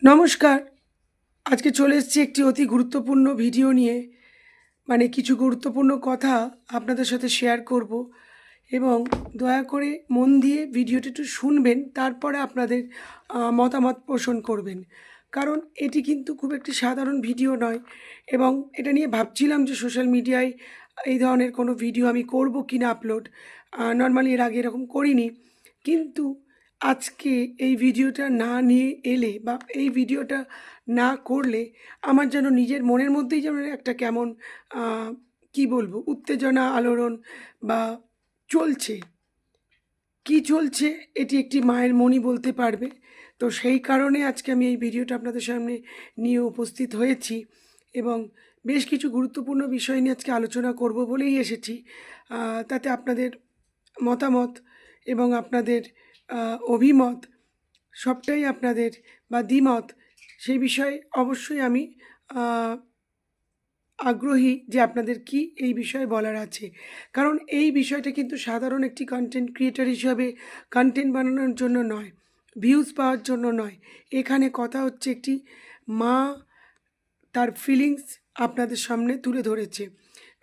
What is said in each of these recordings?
নমস্কার। আজকে চলে এসেছি একটি অতি গুরুত্বপূর্ণ ভিডিও নিয়ে। কিছু গুরুত্বপূর্ণ কথা আপনাদের সাথে শেয়ার করব এবং দয়া করে মন দিয়ে ভিডিওটি একটু শুনবেন, তারপরে আপনাদের মতামত পোষণ করবেন। কারণ এটি কিন্তু খুব একটি সাধারণ ভিডিও নয় এবং এটা নিয়ে ভাবছিলাম যে সোশ্যাল মিডিয়ায় এই ধরনের কোনো ভিডিও আমি করব কিনা আপলোড। নরমালি এর আগে এরকম করিনি। কিন্তু আজকে এই ভিডিওটা না নিয়ে এলে বা এই ভিডিওটা না করলে আমার যেন নিজের মনের মধ্যেই যেন একটা কেমন কি বলবো, উত্তেজনা আলোড়ন বা চলছে। কি চলছে এটি একটি মায়ের মনই বলতে পারবে। তো সেই কারণে আজকে আমি এই ভিডিওটা আপনাদের সামনে নিয়ে উপস্থিত হয়েছি এবং বেশ কিছু গুরুত্বপূর্ণ বিষয় নিয়ে আজকে আলোচনা করব বলেই এসেছি। তাতে আপনাদের মতামত এবং আপনাদের অভিমত সবটাই আপনাদের বা দ্বিমত, সেই বিষয়ে অবশ্যই আমি আগ্রহী যে আপনাদের কি এই বিষয়ে বলার আছে। কারণ এই বিষয়টা কিন্তু সাধারণ একটি কন্টেন্ট ক্রিয়েটর হিসাবে কন্টেন্ট বানানোর জন্য নয়, ভিউজ পাওয়ার জন্য নয়। এখানে কথা হচ্ছে একটি মা তার ফিলিংস আপনাদের সামনে তুলে ধরেছে।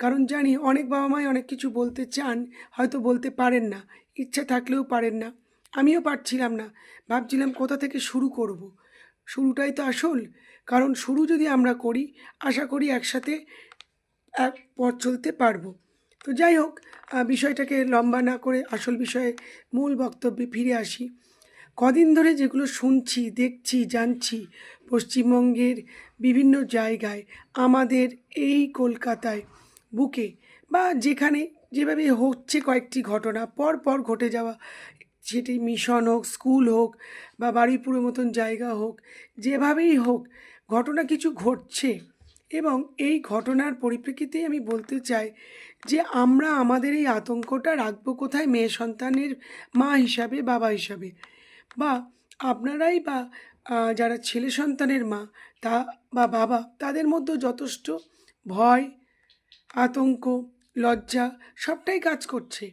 কারণ জানি অনেক বাবা মাই অনেক কিছু বলতে চান, হয়তো বলতে পারেন না, ইচ্ছা থাকলেও পারেন না। আমিও পারছিলাম না, ভাবছিলাম কোথা থেকে শুরু করব। শুরুটাই তো আসল। কারণ শুরু যদি আমরা করি, আশা করি একসাথে এক পথ চলতে পারবো। তো যাই হোক, বিষয়টাকে লম্বা না করে আসল বিষয়ে মূল বক্তব্যে ফিরে আসি। কদিন ধরে যেগুলো শুনছি, দেখছি, জানছি, পশ্চিমবঙ্গের বিভিন্ন জায়গায়, আমাদের এই কলকাতায় বুকে বা যেখানে যেভাবে হচ্ছে কয়েকটি ঘটনা পর পর ঘটে যাওয়া, সেটি মিশন হোক, স্কুল হোক বা বারুইপুরের মতন জায়গা হোক, যেভাবেই হোক ঘটনা কিছু ঘটছে। এবং এই ঘটনার পরিপ্রেক্ষিতেই আমি বলতে চাই যে আমরা আমাদের এই আতঙ্কটা রাখবো কোথায়? মেয়ে সন্তানের মা হিসাবে, বাবা হিসাবে, বা আপনারাই বা যারা ছেলে সন্তানের মা তা বা বাবা, তাদের মধ্যেও যথেষ্ট ভয়, আতঙ্ক, লজ্জা সবটাই কাজ করছে।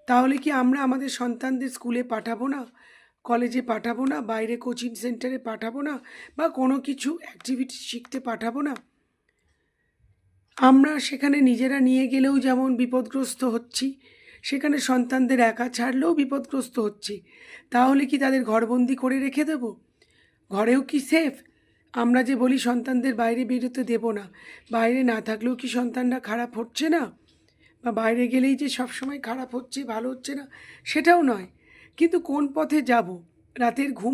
তাহলে কি আমরা আমাদের সন্তানদের স্কুলে পাঠাবো না, কলেজে পাঠাবো না, বাইরে কোচিং সেন্টারে পাঠাবো না, বা কোনো কিছু অ্যাক্টিভিটি শিখতে পাঠাবো না? আমরা সেখানে নিজেরা নিয়ে গেলেও যেমন বিপদগ্রস্ত হচ্ছি, সেখানে সন্তানদের একা ছাড়লেও বিপদগ্রস্ত হচ্ছি। তাহলে কি তাদের ঘরবন্দি করে রেখে দেব? ঘরেও কি সেফ? আমরা যে বলি সন্তানদের বাইরে বেরোতে দেব না, বাইরে না থাকলেও কি সন্তানরা খারাপ হচ্ছে না? বা বাইরে গেলেই যে সবসময় খারাপ হচ্ছে, ভালো হচ্ছে না, সেটাও নয়। কিন্তু কোন পথে যাব? রাতের ঘুম